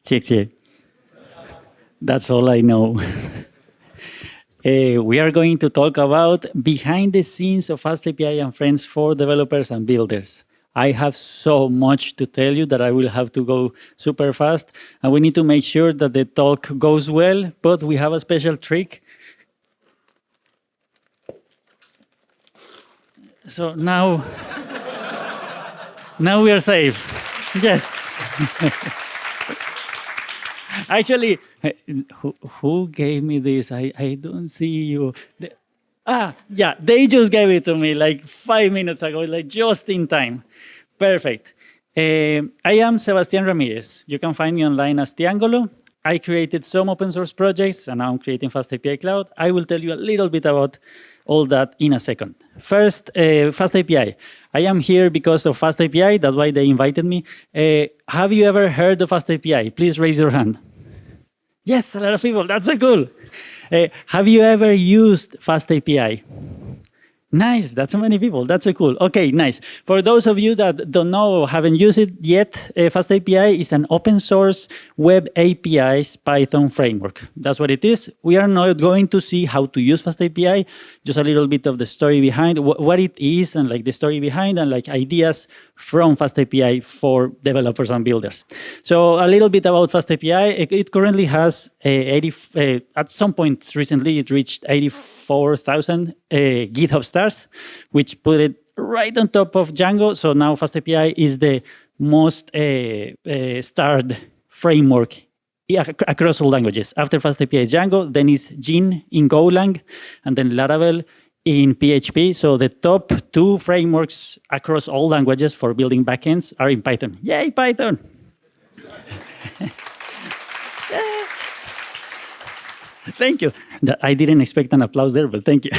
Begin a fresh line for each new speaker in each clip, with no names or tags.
Chixie. That's all I know. We are going to talk about behind the scenes of FastAPI and Friends for developers and builders. I have so much to tell you that I will have to go super fast, and we need to make sure that the talk goes well, but we have a special trick. So now we are safe. Yes. Actually, who gave me this? I don't see you. Yeah, they just gave it to me like 5 minutes ago, like just in time. Perfect. I am Sebastián Ramirez. You can find me online as Tiangolo. I created some open source projects, and now I'm creating FastAPI Cloud. I will tell you a little bit about all that in a second. First, FastAPI. I am here because of FastAPI. That's why they invited me. Have you ever heard of FastAPI? Please raise your hand. Yes, a lot of people. That's so cool. Have you ever used FastAPI? Nice, that's so many people. That's so cool. Okay, nice. For those of you that don't know or haven't used it yet, FastAPI is an open source web APIs Python framework. That's what it is. We are not going to see how to use FastAPI, just a little bit of the story behind what it is and like the story behind and like ideas from FastAPI for developers and builders. So a little bit about FastAPI. It currently has at some point recently, it reached 84,000 GitHub stars, which put it right on top of Django. So now FastAPI is the most starred framework across all languages. After FastAPI is Django, then is Gin in Golang, and then Laravel in PHP. So the top 2 frameworks across all languages for building backends are in Python. Yay, Python! Thank you. I didn't expect an applause there, but thank you.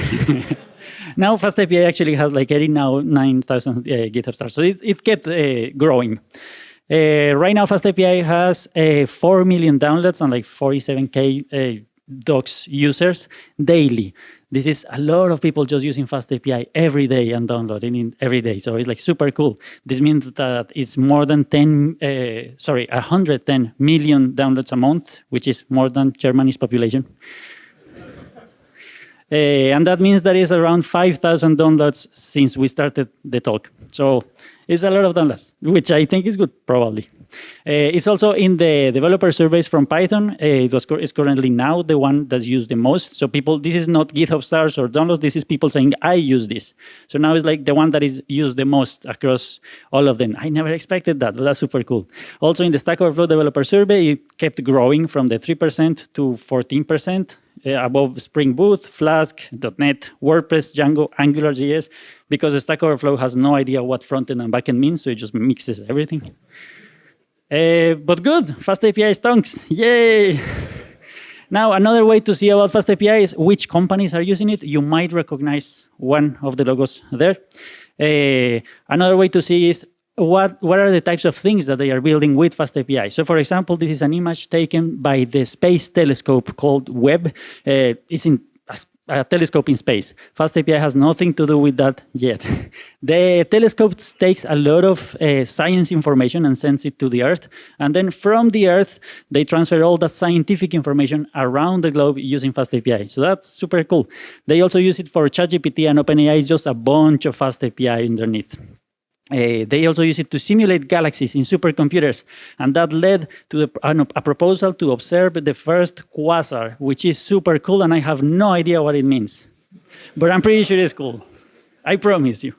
Now FastAPI actually has like 89,000 GitHub stars. So it kept growing. Right now FastAPI has 4 million downloads and like 47K docs users daily. This is a lot of people just using FastAPI every day and downloading it every day. So it's like super cool. This means that it's more than 110 million downloads a month, which is more than Germany's population. And that means that it's around 5,000 downloads since we started the talk. So it's a lot of downloads, which I think is good, probably. It's also in the developer surveys from Python. It's currently now the one that's used the most. So people, this is not GitHub stars or downloads. This is people saying, I use this. So now it's like the one that is used the most across all of them. I never expected that, but that's super cool. Also in the Stack Overflow developer survey, it kept growing from the 3% to 14%. Above Spring Boot, Flask, .NET, WordPress, Django, AngularJS, because Stack Overflow has no idea what frontend and backend means, so it just mixes everything. But good, FastAPI stonks, yay! Now, another way to see about FastAPI is which companies are using it. You might recognize one of the logos there. Another way to see is what are the types of things that they are building with FastAPI. So for example, this is an image taken by the space telescope called Webb. It's in a telescope in space. FastAPI has nothing to do with that yet. The telescope takes a lot of science information and sends it to the Earth. And then from the Earth, they transfer all the scientific information around the globe using FastAPI. So that's super cool. They also use it for ChatGPT, and OpenAI is just a bunch of FastAPI underneath. They also use it to simulate galaxies in supercomputers, and that led to a proposal to observe the first quasar, which is super cool, and I have no idea what it means. But I'm pretty sure it's cool. I promise you.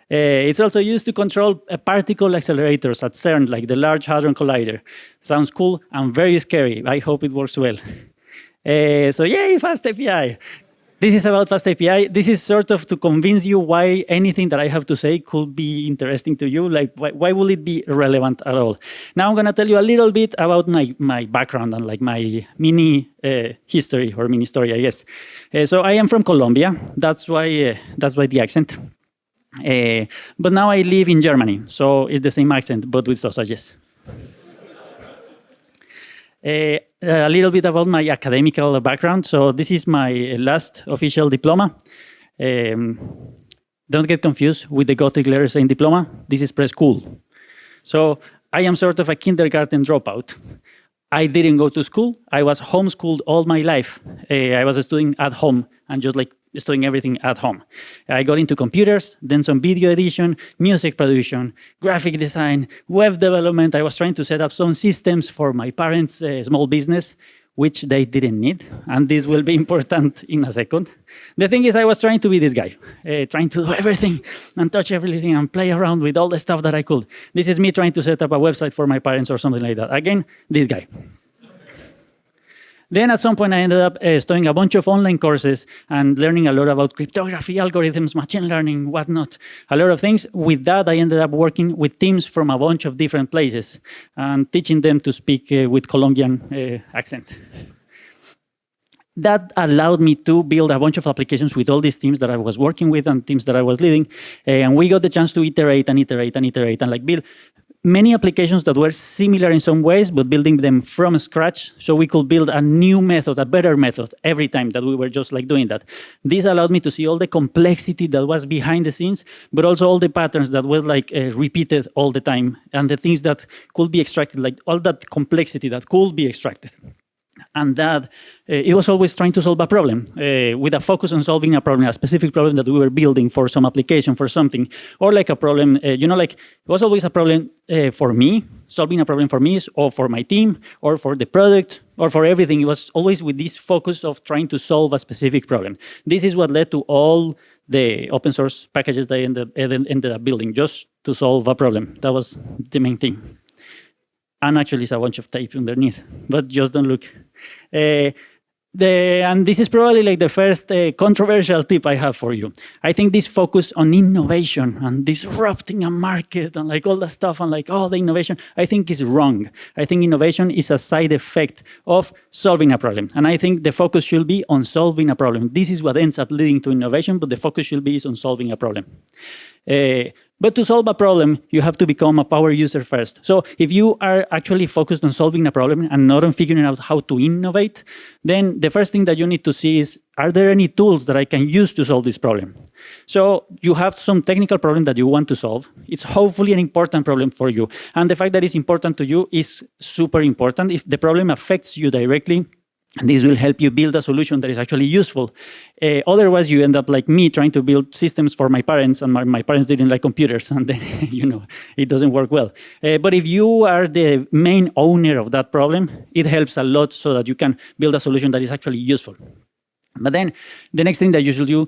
It's also used to control particle accelerators at CERN, like the Large Hadron Collider. Sounds cool and very scary. I hope it works well. So yay, FastAPI. This is about FastAPI. This is sort of to convince you why anything that I have to say could be interesting to you. Like, why will it be relevant at all? Now I'm going to tell you a little bit about my background and like my mini history or mini story, I guess. So I am from Colombia. That's why the accent. But now I live in Germany, so it's the same accent, but with sausages. A little bit about my academical background. So this is my last official diploma. Don't get confused with the Gothic letters saying diploma. This is preschool. So I am sort of a kindergarten dropout. I didn't go to school. I was homeschooled all my life. I was studying at home and just like studying everything at home. I got into computers, then some video edition, music production, graphic design, web development. I was trying to set up some systems for my parents' small business, which they didn't need, and this will be important in a second. The thing is, I was trying to be this guy, trying to do everything and touch everything and play around with all the stuff that I could. This is me trying to set up a website for my parents or something like that. Again, this guy. Then at some point, I ended up studying a bunch of online courses and learning a lot about cryptography, algorithms, machine learning, whatnot, a lot of things. With that, I ended up working with teams from a bunch of different places and teaching them to speak with Colombian accent. That allowed me to build a bunch of applications with all these teams that I was working with and teams that I was leading. And we got the chance to iterate and iterate and iterate and like build many applications that were similar in some ways, but building them from scratch so we could build a new method, a better method every time that we were just like doing that. This allowed me to see all the complexity that was behind the scenes, but also all the patterns that were like repeated all the time and the things that could be extracted, like all that complexity that could be extracted. And that it was always trying to solve a problem with a focus on solving a problem, a specific problem that we were building for some application, for something, or like a problem, like it was always a problem for me, solving a problem for me, or for my team, or for the product, or for everything. It was always with this focus of trying to solve a specific problem. This is what led to all the open source packages that I ended up building, just to solve a problem. That was the main thing. And actually, it's a bunch of tape underneath, but just don't look. And this is probably like the first controversial tip I have for you. I think this focus on innovation and disrupting a market and like all that stuff and like, oh, the innovation, I think is wrong. I think innovation is a side effect of solving a problem. And I think the focus should be on solving a problem. This is what ends up leading to innovation, but the focus should be on solving a problem. But to solve a problem, you have to become a power user first. So if you are actually focused on solving a problem and not on figuring out how to innovate, then the first thing that you need to see is, are there any tools that I can use to solve this problem? So you have some technical problem that you want to solve. It's hopefully an important problem for you. And the fact that it's important to you is super important. If the problem affects you directly, and this will help you build a solution that is actually useful. Otherwise, you end up like me trying to build systems for my parents, and my parents didn't like computers, and then it doesn't work well. But if you are the main owner of that problem, it helps a lot so that you can build a solution that is actually useful. But then the next thing that you should do,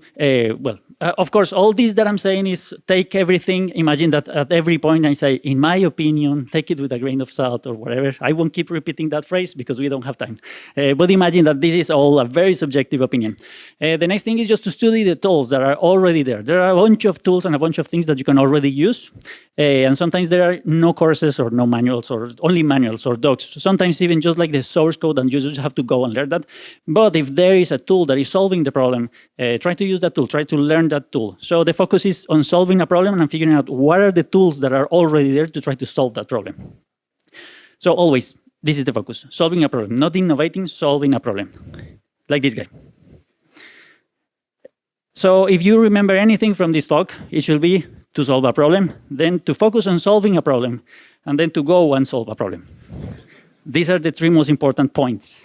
of course, all this that I'm saying is take everything. Imagine that at every point I say, in my opinion, take it with a grain of salt or whatever. I won't keep repeating that phrase because we don't have time. But imagine that this is all a very subjective opinion. The next thing is just to study the tools that are already there. There are a bunch of tools and a bunch of things that you can already use. And sometimes there are no courses or no manuals or only manuals or docs. Sometimes even just like the source code, and you just have to go and learn that. But if there is a tool that is solving the problem, try to use that tool, try to learn that tool. So the focus is on solving a problem and figuring out what are the tools that are already there to try to solve that problem. So always, this is the focus, solving a problem, not innovating, solving a problem, like this guy. So if you remember anything from this talk, it should be to solve a problem, then to focus on solving a problem, and then to go and solve a problem. These are the three most important points.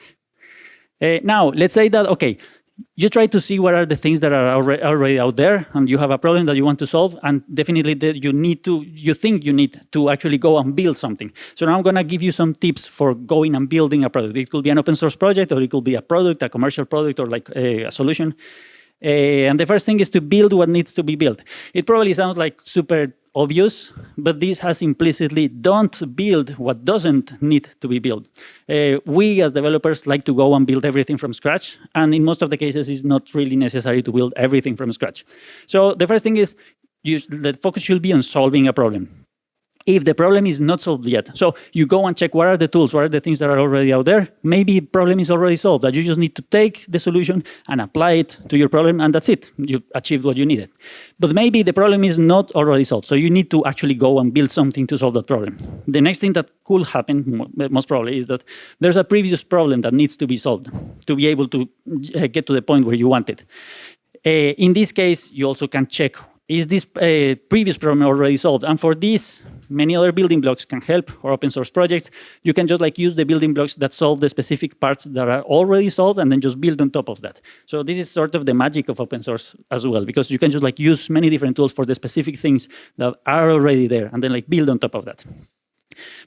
Now, let's say that, okay, you try to see what are the things that are already out there, and you have a problem that you want to solve, and definitely that you think you need to actually go and build something. So now I'm going to give you some tips for going and building a product. It could be an open source project, or it could be a product, a commercial product, or like a solution. And the first thing is to build what needs to be built. It probably sounds like super obvious, but this has implicitly don't build what doesn't need to be built. We as developers like to go and build everything from scratch, and in most of the cases it's not really necessary to build everything from scratch. So the first thing is the focus should be on solving a problem. If the problem is not solved yet, so you go and check what are the tools, what are the things that are already out there. Maybe the problem is already solved, that you just need to take the solution and apply it to your problem, and that's it. You achieved what you needed. But maybe the problem is not already solved, so you need to actually go and build something to solve that problem. The next thing that could happen, most probably, is that there's a previous problem that needs to be solved to be able to get to the point where you want it. In this case, you also can check, is this previous problem already solved? And for this, many other building blocks can help, or open source projects, you can just like use the building blocks that solve the specific parts that are already solved and then just build on top of that. So this is sort of the magic of open source as well, because you can just like use many different tools for the specific things that are already there and then like build on top of that.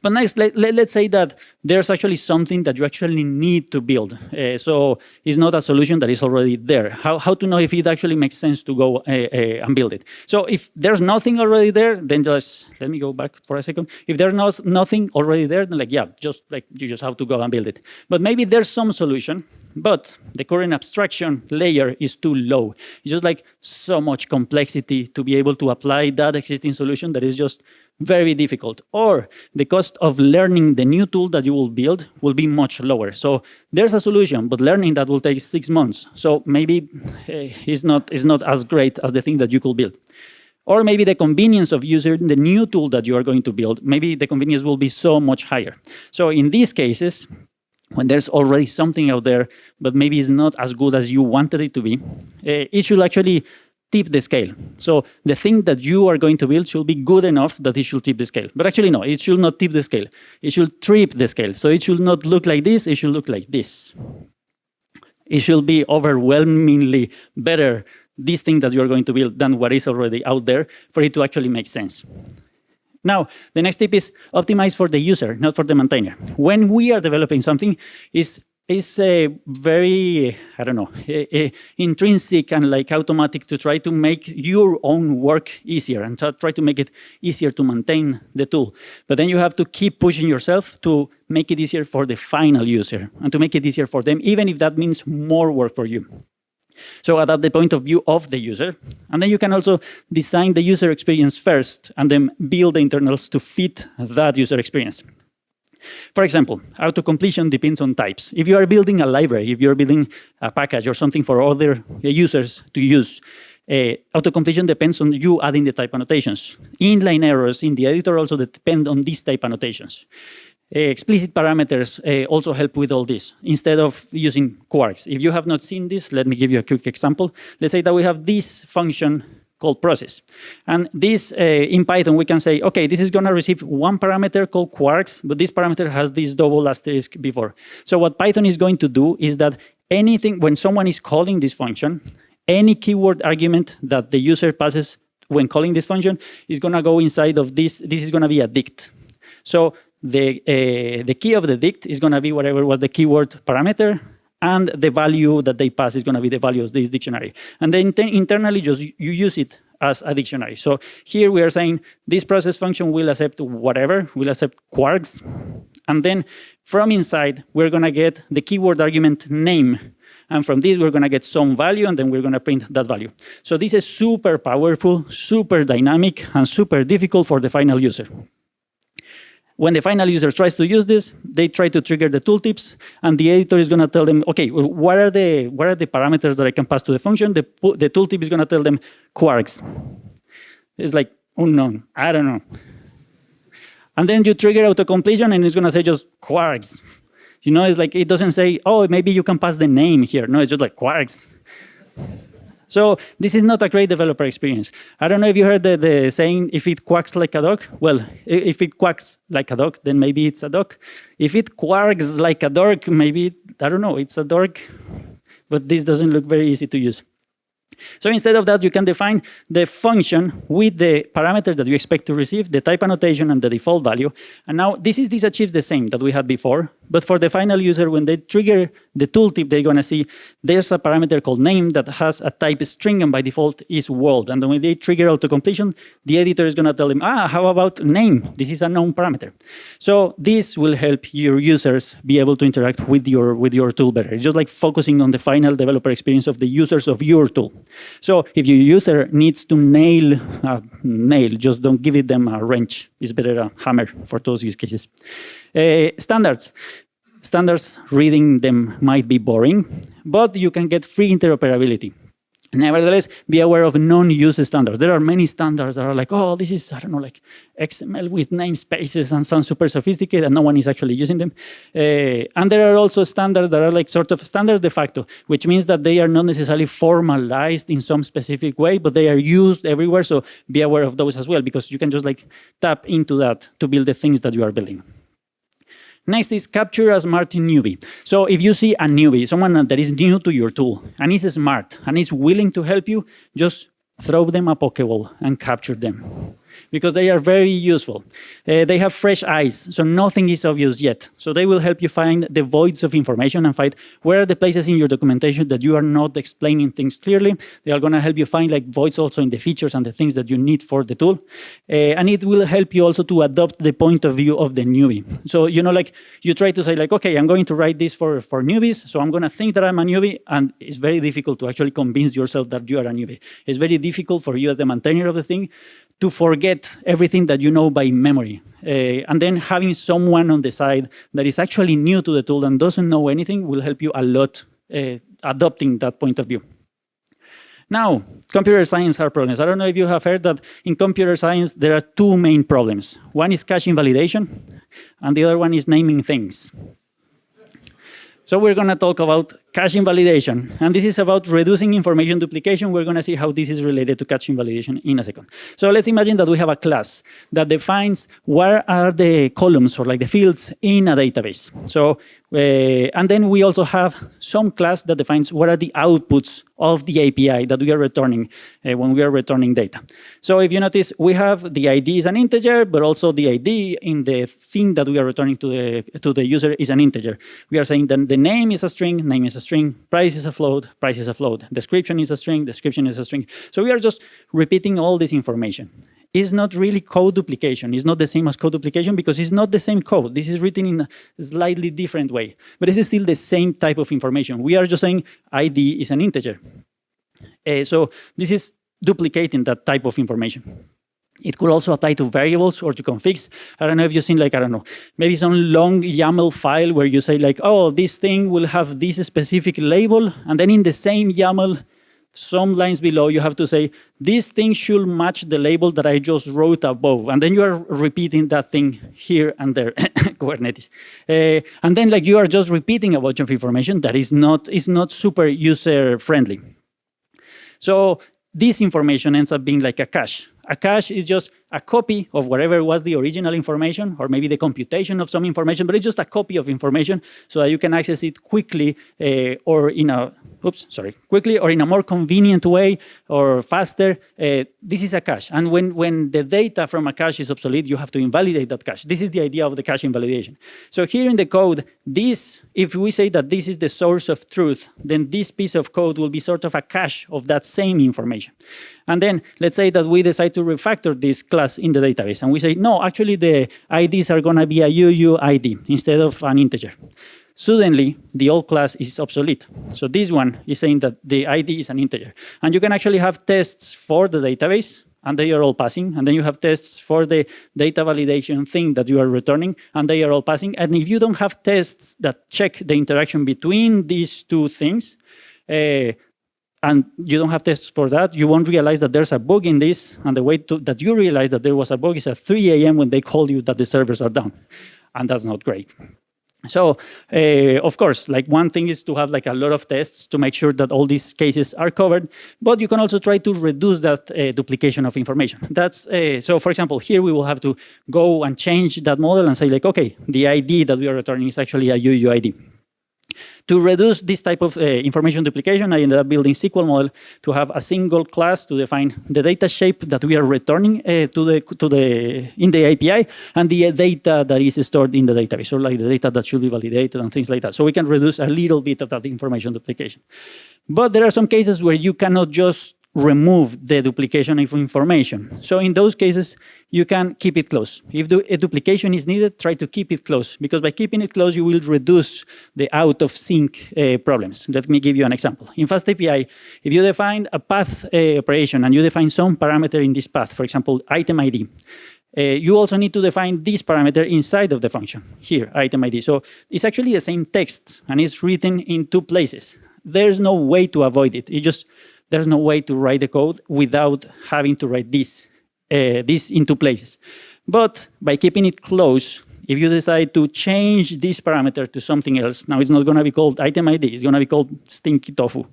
But next, let's say that there's actually something that you actually need to build. So it's not a solution that is already there. How to know if it actually makes sense to go and build it? So if there's nothing already there, then just, let me go back for a second. If there's nothing already there, then like, yeah, just like you just have to go and build it. But maybe there's some solution, but the current abstraction layer is too low. It's just like so much complexity to be able to apply that existing solution that is just very difficult, or the cost of learning the new tool that you will build will be much lower. So there's a solution, but learning that will take 6 months. So maybe it's not as great as the thing that you could build. Or maybe the convenience of using the new tool that you are going to build, maybe the convenience will be so much higher. So in these cases, when there's already something out there, but maybe it's not as good as you wanted it to be, it should actually tip the scale. So the thing that you are going to build should be good enough that it should tip the scale. But actually, no, it should not tip the scale. It should trip the scale. So it should not look like this, it should look like this. It should be overwhelmingly better, this thing that you are going to build, than what is already out there for it to actually make sense. Now, the next tip is optimize for the user, not for the maintainer. When we are developing something, it's very, I don't know, intrinsic and like automatic to try to make your own work easier and try to make it easier to maintain the tool. But then you have to keep pushing yourself to make it easier for the final user and to make it easier for them, even if that means more work for you. So adapt the point of view of the user. And then you can also design the user experience first and then build the internals to fit that user experience. For example, auto-completion depends on types. If you are building a library, if you're building a package or something for other users to use, auto-completion depends on you adding the type annotations. Inline errors in the editor also depend on these type annotations. Explicit parameters also help with all this, instead of using quarks. If you have not seen this, let me give you a quick example. Let's say that we have this function called process. And this, in Python, we can say, okay, this is going to receive one parameter called quarks, but this parameter has this double asterisk before. So what Python is going to do is that anything, when someone is calling this function, any keyword argument that the user passes when calling this function is going to go inside of this. This is going to be a dict. So the key of the dict is going to be whatever was the keyword parameter, and the value that they pass is going to be the value of this dictionary. And then internally, just you use it as a dictionary. So here we are saying this process function will accept whatever, will accept quarks. And then from inside, we're going to get the keyword argument name. And from this, we're going to get some value, and then we're going to print that value. So this is super powerful, super dynamic, and super difficult for the final user. When the final user tries to use this, they try to trigger the tooltips, and the editor is going to tell them, okay, what are the parameters that I can pass to the function? The tooltip is going to tell them quarks. It's like, unknown, I don't know. And then you trigger auto-completion, and it's going to say just quarks. You know, it's like, it doesn't say, oh, maybe you can pass the name here. No, it's just like quarks. So this is not a great developer experience. I don't know if you heard the saying, if it quacks like a dog. Well, if it quacks like a dog, then maybe it's a dog. If it quarks like a dog, maybe, I don't know, it's a dog. But this doesn't look very easy to use. So instead of that, you can define the function with the parameter that you expect to receive, the type annotation, and the default value. And now this achieves the same that we had before. But for the final user, when they trigger the tooltip, they're going to see there's a parameter called name that has a type string, and by default is world. And then when they trigger auto-completion, the editor is going to tell them, how about name? This is a known parameter. So this will help your users be able to interact with your tool better. It's just like focusing on the final developer experience of the users of your tool. So if your user needs to nail, just don't give them a wrench. It's better a hammer for those use cases. Standards. Standards, reading them might be boring, but you can get free interoperability. Nevertheless, be aware of non-use standards. There are many standards that are like, oh, this is, I don't know, like XML with namespaces and sound super sophisticated, and no one is actually using them. And there are also standards that are like sort of standards de facto, which means that they are not necessarily formalized in some specific way, but they are used everywhere. So be aware of those as well, because you can just like tap into that to build the things that you are building. Next is capture a smart newbie. So if you see a newbie, someone that is new to your tool, and is smart, and is willing to help you, just throw them a Pokeball and capture them, because they are very useful. They have fresh eyes, so nothing is obvious yet. So they will help you find the voids of information and find where are the places in your documentation that you are not explaining things clearly. They are going to help you find like voids also in the features and the things that you need for the tool. And it will help you also to adopt the point of view of the newbie. So, you know, like you try to say like, okay, I'm going to write this for newbies, so I'm going to think that I'm a newbie, and it's very difficult to actually convince yourself that you are a newbie. It's very difficult for you as the maintainer of the thing to forget everything that you know by memory. And then having someone on the side that is actually new to the tool and doesn't know anything will help you a lot adopting that point of view. Now, computer science hard problems. I don't know if you have heard that in computer science, there are two main problems. One is cache invalidation, and the other one is naming things. So we're going to talk about cache invalidation, and this is about reducing information duplication. We're going to see how this is related to cache invalidation in a second. So let's imagine that we have a class that defines where are the columns or like the fields in a database. So, and then we also have some class that defines what are the outputs of the API that we are returning when we are returning data. So if you notice, we have the ID is an integer, but also the ID in the thing that we are returning to the user is an integer. We are saying that the name is a string, price is a float, price is a float, description is a string, description is a string. So we are just repeating all this information. It's not really code duplication. It's not the same as code duplication because it's not the same code. This is written in a slightly different way, but it is still the same type of information. We are just saying ID is an integer. So this is duplicating that type of information. It could also apply to variables or to configs. I don't know if you've seen like, I don't know, maybe some long YAML file where you say like, oh, this thing will have this specific label. And then in the same YAML, some lines below, you have to say, this thing should match the label that I just wrote above. And then you are repeating that thing here and there, Kubernetes. And then like you are just repeating a bunch of information that is not super user-friendly. So this information ends up being like a cache. A cache is just a copy of whatever was the original information, or maybe the computation of some information, but it's just a copy of information so that you can access it quickly or in a more convenient way or faster. This is a cache. And when the data from a cache is obsolete, you have to invalidate that cache. This is the idea of the cache invalidation. So here in the code, if we say that this is the source of truth, then this piece of code will be sort of a cache of that same information. And then let's say that we decide to refactor this class in the database. And we say, no, actually the IDs are going to be a UUID instead of an integer. Suddenly, the old class is obsolete. So this one is saying that the ID is an integer. And you can actually have tests for the database, and they are all passing. And then you have tests for the data validation thing that you are returning, and they are all passing. And if you don't have tests that check the interaction between these two things, and you don't have tests for that, you won't realize that there's a bug in this. And the way that you realize that there was a bug is at 3 a.m. when they call you that the servers are down. And that's not great. So, of course, like one thing is to have like a lot of tests to make sure that all these cases are covered, but you can also try to reduce that duplication of information. That's so, for example, here we will have to go and change that model and say like, okay, the ID that we are returning is actually a UUID. To reduce this type of information duplication, I ended up building SQLModel to have a single class to define the data shape that we are returning in the API and the data that is stored in the database, so like the data that should be validated and things like that. So we can reduce a little bit of that information duplication. But there are some cases where you cannot just remove the duplication of information. So in those cases, you can keep it close. If a duplication is needed, try to keep it close, because by keeping it close, you will reduce the out-of-sync problems. Let me give you an example. In FastAPI, if you define a path operation and you define some parameter in this path, for example, item ID, you also need to define this parameter inside of the function, here, item ID. So it's actually the same text, and it's written in two places. There's no way to avoid it. It's just there's no way to write the code without having to write this in two places. But by keeping it close, if you decide to change this parameter to something else, now it's not going to be called item ID, it's going to be called stinky tofu.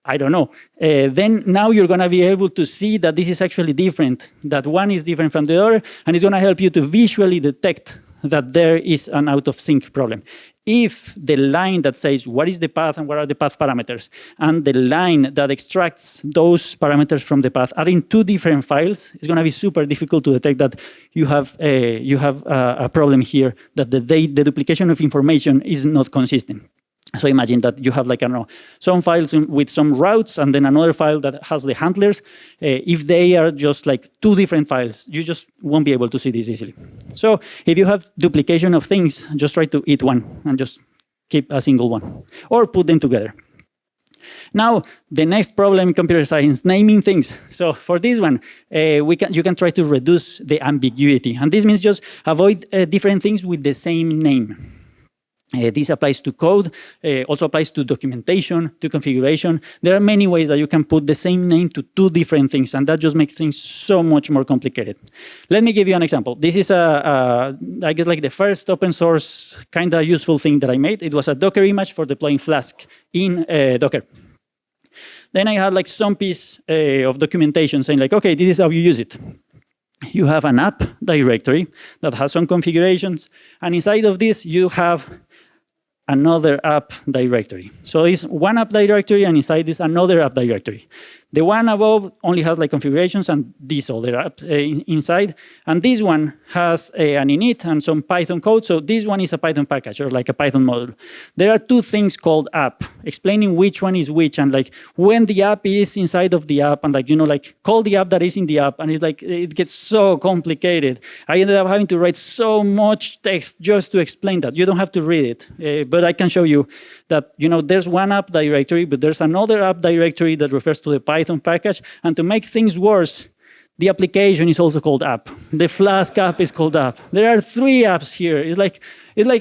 I don't know. Then now you're going to be able to see that this is actually different, that one is different from the other, and it's going to help you to visually detect that there is an out of sync problem. If the line that says what is the path and what are the path parameters, and the line that extracts those parameters from the path are in two different files, it's going to be super difficult to detect that you have a problem here, that the duplication of information is not consistent. So imagine that you have, like, I don't know, some files with some routes and then another file that has the handlers. If they are just like two different files, you just won't be able to see this easily. So if you have duplication of things, just try to eat one and just keep a single one or put them together. Now, the next problem in computer science, naming things. So for this one, you can try to reduce the ambiguity. And this means just avoid different things with the same name. This applies to code, also applies to documentation, to configuration. There are many ways that you can put the same name to two different things, and that just makes things so much more complicated. Let me give you an example. This is, I guess, like the first open source kind of useful thing that I made. It was a Docker image for deploying Flask in Docker. Then I had like some piece of documentation saying like, okay, this is how you use it. You have an app directory that has some configurations, and inside of this, you have another app directory. So it's one app directory, and inside this another app directory. The one above only has like configurations and these other apps inside. And this one has an init and some Python code. So this one is a Python package or like a Python module. There are two things called app, explaining which one is which, and like when the app is inside of the app, and like, you know, like call the app that is in the app. And it's like, it gets so complicated. I ended up having to write so much text just to explain that. You don't have to read it, but I can show you that, you know, there's one app directory, but there's another app directory that refers to the Python package. And to make things worse, the application is also called app. The Flask app is called app. There are three apps here. It's like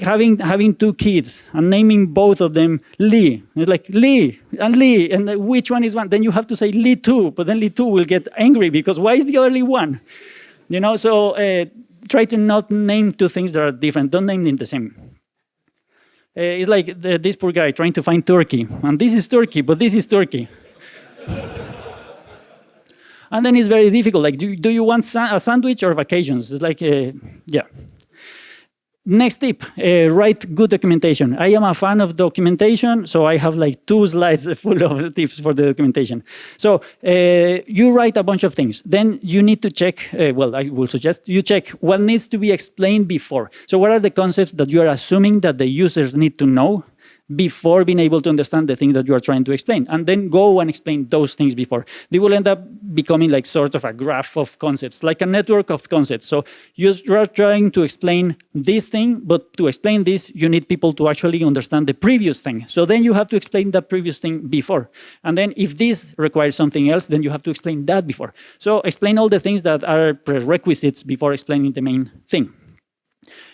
having two kids and naming both of them Lee. It's like Lee, and which one is one? Then you have to say Lee 2, but then Lee 2 will get angry because why is the only one? You know, so try to not name two things that are different. Don't name them the same. It's like this poor guy trying to find Turkey. And this is Turkey, but this is Turkey. And then it's very difficult. Like, do you want a sandwich or vacations? It's like, yeah. Next tip, write good documentation. I am a fan of documentation, so I have like 2 slides full of tips for the documentation. So you write a bunch of things. Then you need to check, well, I will suggest you check what needs to be explained before. So what are the concepts that you are assuming that the users need to know before being able to understand the thing that you are trying to explain, and then go and explain those things before. They will end up becoming like sort of a graph of concepts, like a network of concepts. So you are trying to explain this thing, but to explain this, you need people to actually understand the previous thing. So then you have to explain that previous thing before. And then if this requires something else, then you have to explain that before. So explain all the things that are prerequisites before explaining the main thing.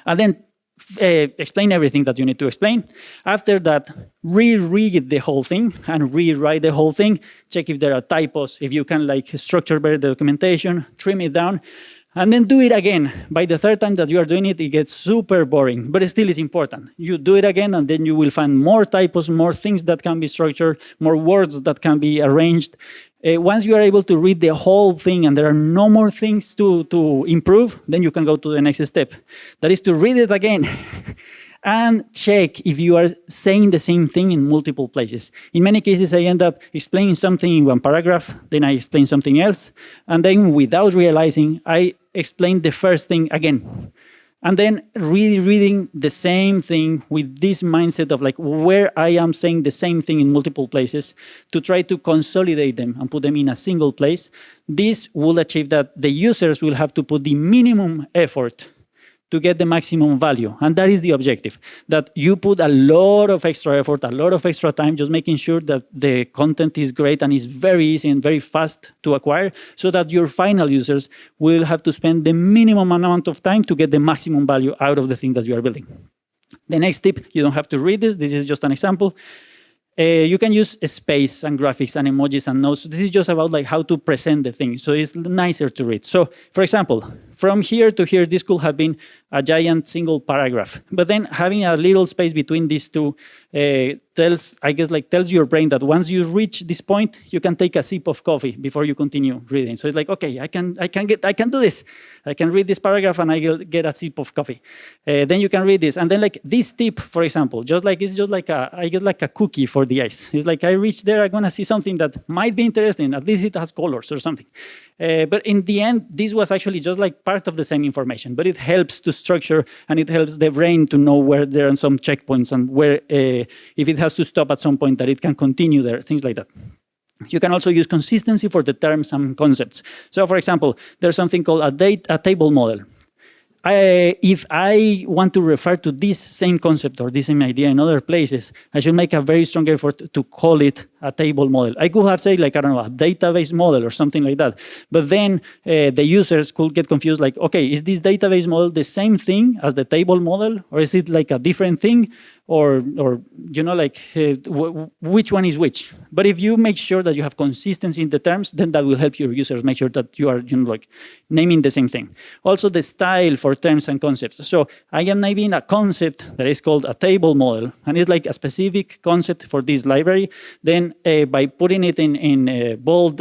And then explain everything that you need to explain. After that, reread the whole thing and rewrite the whole thing. Check if there are typos, if you can like structure better the documentation, trim it down, and then do it again. By the third time that you are doing it, it gets super boring, but it still is important. You do it again, and then you will find more typos, more things that can be structured, more words that can be arranged. Once you are able to read the whole thing and there are no more things to improve, then you can go to the next step. That is to read it again and check if you are saying the same thing in multiple places. In many cases, I end up explaining something in one paragraph, then I explain something else, and then without realizing, I explain the first thing again. And then reading the same thing with this mindset of like where I am saying the same thing in multiple places to try to consolidate them and put them in a single place. This will achieve that the users will have to put the minimum effort to get the maximum value. And that is the objective, that you put a lot of extra effort, a lot of extra time, just making sure that the content is great and is very easy and very fast to acquire, so that your final users will have to spend the minimum amount of time to get the maximum value out of the thing that you are building. The next tip, you don't have to read this. This is just an example. You can use space and graphics and emojis and notes. This is just about like how to present the thing, so it's nicer to read. So, for example, from here to here, this could have been a giant single paragraph. But then having a little space between these two tells your brain that once you reach this point, you can take a sip of coffee before you continue reading. So it's like, okay, I can do this. I can read this paragraph and I get a sip of coffee. Then you can read this, and then like this tip, for example, it's just like I get like a cookie for the eyes. It's like I reach there, I'm gonna see something that might be interesting. At least it has colors or something. But in the end, this was actually just like part of the same information, but it helps to structure and it helps the brain to know where there are some checkpoints and where, if it has to stop at some point, that it can continue there, things like that. You can also use consistency for the terms and concepts. So for example, there's something called a table model. If I want to refer to this same concept or this same idea in other places, I should make a very strong effort to call it a table model. I could have said, like, I don't know, a database model or something like that. But then the users could get confused, like, okay, is this database model the same thing as the table model? Or is it like a different thing? Or you know, like, which one is which? But if you make sure that you have consistency in the terms, then that will help your users make sure that you are, you know, like, naming the same thing. Also, the style for terms and concepts. So I am naming a concept that is called a table model, and it's like a specific concept for this library. Then by putting it in bold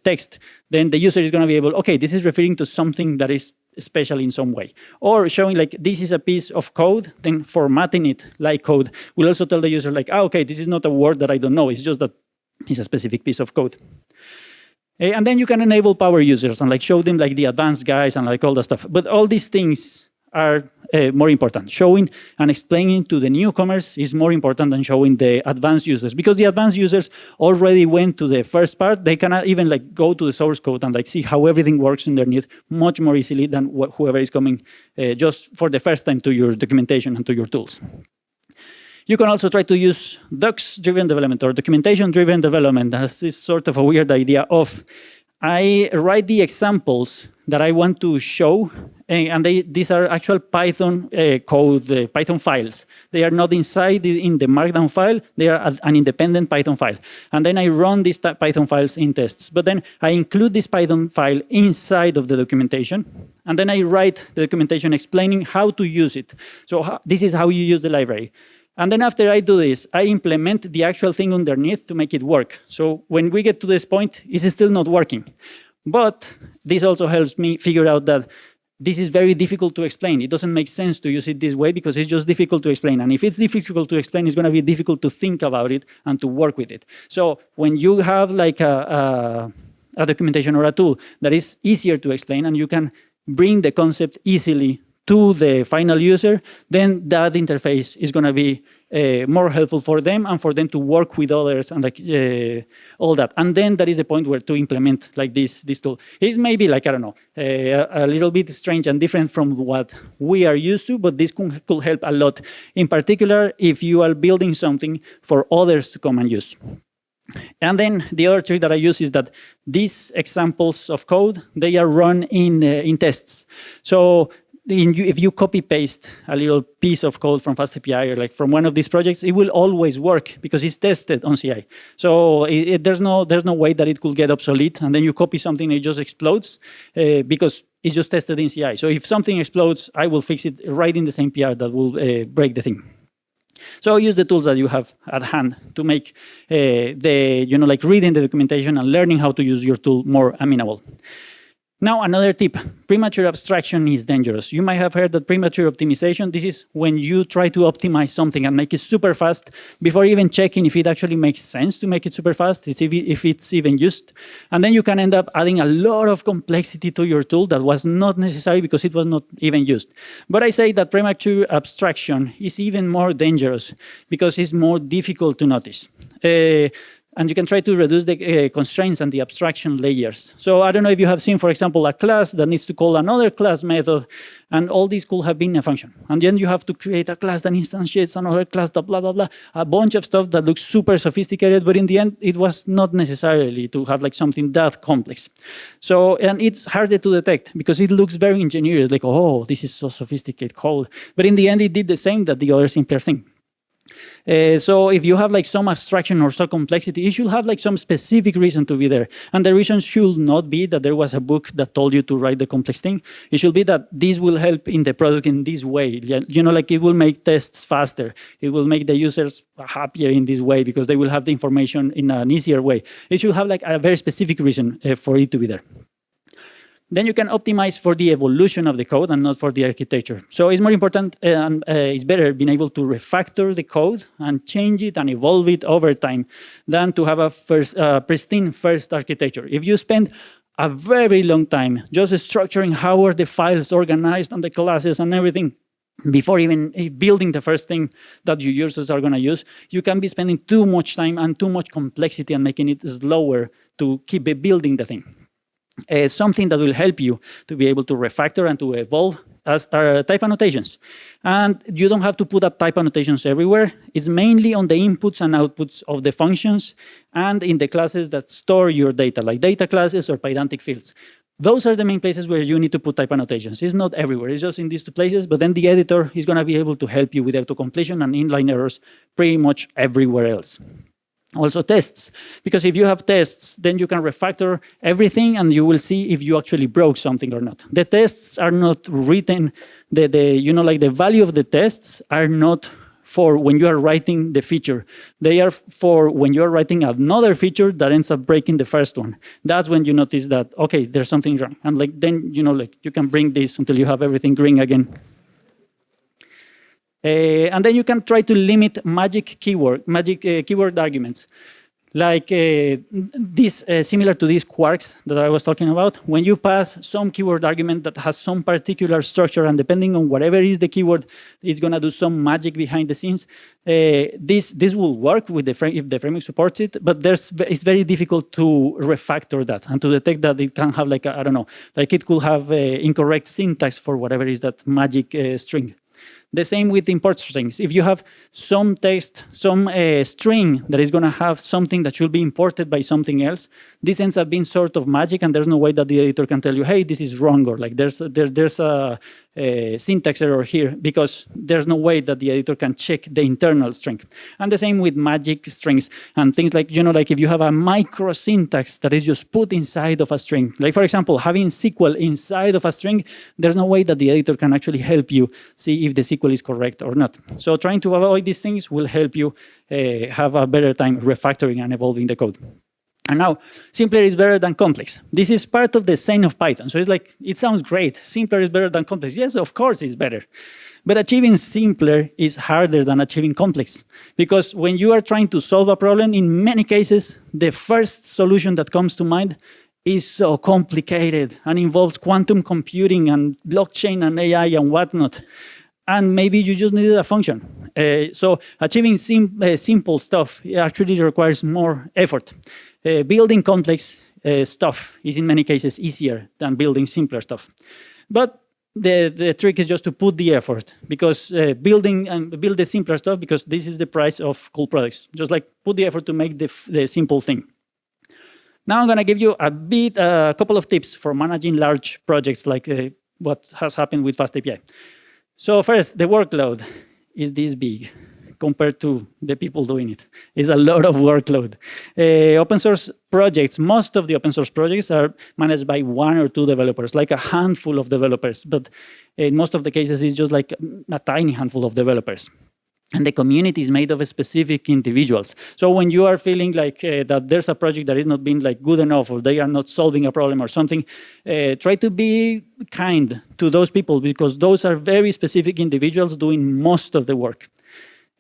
text, then the user is going to be able, okay, this is referring to something that is special in some way. Or showing like this is a piece of code, then formatting it like code will also tell the user like, oh, okay, this is not a word that I don't know, it's just that it's a specific piece of code. And then you can enable power users and like show them like the advanced guys and like all the stuff. But all these things are more important. Showing and explaining to the newcomers is more important than showing the advanced users, because the advanced users already went to the first part. They cannot even like go to the source code and like see how everything works underneath much more easily than whoever is coming just for the first time to your documentation and to your tools. You can also try to use docs-driven development or documentation-driven development. That's this sort of a weird idea of, I write the examples that I want to show, and these are actual Python code, Python files. They are not inside in the Markdown file. They are an independent Python file. And then I run these Python files in tests. But then I include this Python file inside of the documentation. And then I write the documentation explaining how to use it. So this is how you use the library. And then after I do this, I implement the actual thing underneath to make it work. So when we get to this point, it's still not working. But this also helps me figure out that this is very difficult to explain. It doesn't make sense to use it this way because it's just difficult to explain. And if it's difficult to explain, it's going to be difficult to think about it and to work with it. So when you have like a documentation or a tool that is easier to explain and you can bring the concept easily to the final user, then that interface is going to be more helpful for them and for them to work with others and like all that. And then that is the point where to implement like this tool. It's maybe like, I don't know, a little bit strange and different from what we are used to, but this could help a lot. In particular, if you are building something for others to come and use. And then the other trick that I use is that these examples of code, they are run in tests. So if you copy paste a little piece of code from FastAPI or like from one of these projects, it will always work because it's tested on CI. So there's no way that it could get obsolete and then you copy something and it just explodes because it's just tested in CI. So if something explodes, I will fix it right in the same PR that will break the thing. So use the tools that you have at hand to make like reading the documentation and learning how to use your tool more amenable. Now, another tip, premature abstraction is dangerous. You might have heard that premature optimization, this is when you try to optimize something and make it super fast before even checking if it actually makes sense to make it super fast, if it's even used. And then you can end up adding a lot of complexity to your tool that was not necessary because it was not even used. But I say that premature abstraction is even more dangerous because it's more difficult to notice. And you can try to reduce the constraints and the abstraction layers. So I don't know if you have seen, for example, a class that needs to call another class method, and all these could have been a function. And then you have to create a class that instantiates another class, that blah, blah, blah, a bunch of stuff that looks super sophisticated, but in the end, it was not necessarily to have like something that complex. So, and it's harder to detect because it looks very engineered, like, oh, this is so sophisticated code. But in the end, it did the same that the other simpler thing. So if you have like some abstraction or some complexity, you should have like some specific reason to be there. And the reason should not be that there was a book that told you to write the complex thing. It should be that this will help in the product in this way. You know, like it will make tests faster. It will make the users happier in this way because they will have the information in an easier way. It should have like a very specific reason for it to be there. Then you can optimize for the evolution of the code and not for the architecture. So it's more important and it's better being able to refactor the code and change it and evolve it over time than to have a pristine first architecture. If you spend a very long time just structuring how are the files organized and the classes and everything, before even building the first thing that your users are going to use, you can be spending too much time and too much complexity and making it slower to keep building the thing. Something that will help you to be able to refactor and to evolve are type annotations. And you don't have to put up type annotations everywhere. It's mainly on the inputs and outputs of the functions and in the classes that store your data, like data classes or pedantic fields. Those are the main places where you need to put type annotations. It's not everywhere, it's just in these two places, but then the editor is going to be able to help you with auto-completion and inline errors pretty much everywhere else. Also tests, because if you have tests, then you can refactor everything and you will see if you actually broke something or not. The tests are not written, you know, like the value of the tests are not for when you are writing the feature. They are for when you are writing another feature that ends up breaking the first one. That's when you notice that, okay, there's something wrong. And like then, you know, like you can bring this until you have everything green again. And then you can try to limit magic keyword arguments. Like similar to these quarks that I was talking about, when you pass some keyword argument that has some particular structure and depending on whatever is the keyword, it's gonna do some magic behind the scenes. This will work with if the framework supports it, but it's very difficult to refactor that and to detect that it can have like, I don't know, like it could have incorrect syntax for whatever is that magic string. The same with import strings. If you have some text, some string that is going to have something that should be imported by something else, this ends up being sort of magic, and there's no way that the editor can tell you, hey, this is wrong, or like there's a syntax error here, because there's no way that the editor can check the internal string. And the same with magic strings and things like, you know, like if you have a micro syntax that is just put inside of a string, like for example, having SQL inside of a string, there's no way that the editor can actually help you see if the SQL is correct or not. So trying to avoid these things will help you have a better time refactoring and evolving the code. And now, simpler is better than complex. This is part of the saying of Python. So it's like, it sounds great. Simpler is better than complex. Yes, of course it's better. But achieving simpler is harder than achieving complex. Because when you are trying to solve a problem, in many cases, the first solution that comes to mind is so complicated and involves quantum computing and blockchain and AI and whatnot. And maybe you just needed a function. So achieving simple stuff actually requires more effort. Building complex stuff is in many cases easier than building simpler stuff. But the trick is just to put the effort, because build the simpler stuff, because this is the price of cool products. Just like put the effort to make the simple thing. Now I'm going to give you a couple of tips for managing large projects like what has happened with FastAPI. So first, the workload is this big compared to the people doing it. It's a lot of workload. Open source projects, most of the open source projects are managed by 1 or 2 developers, like a handful of developers. But in most of the cases, it's just like a tiny handful of developers. And the community is made of specific individuals. So when you are feeling like that there's a project that is not being like good enough, or they are not solving a problem or something, try to be kind to those people, because those are very specific individuals doing most of the work.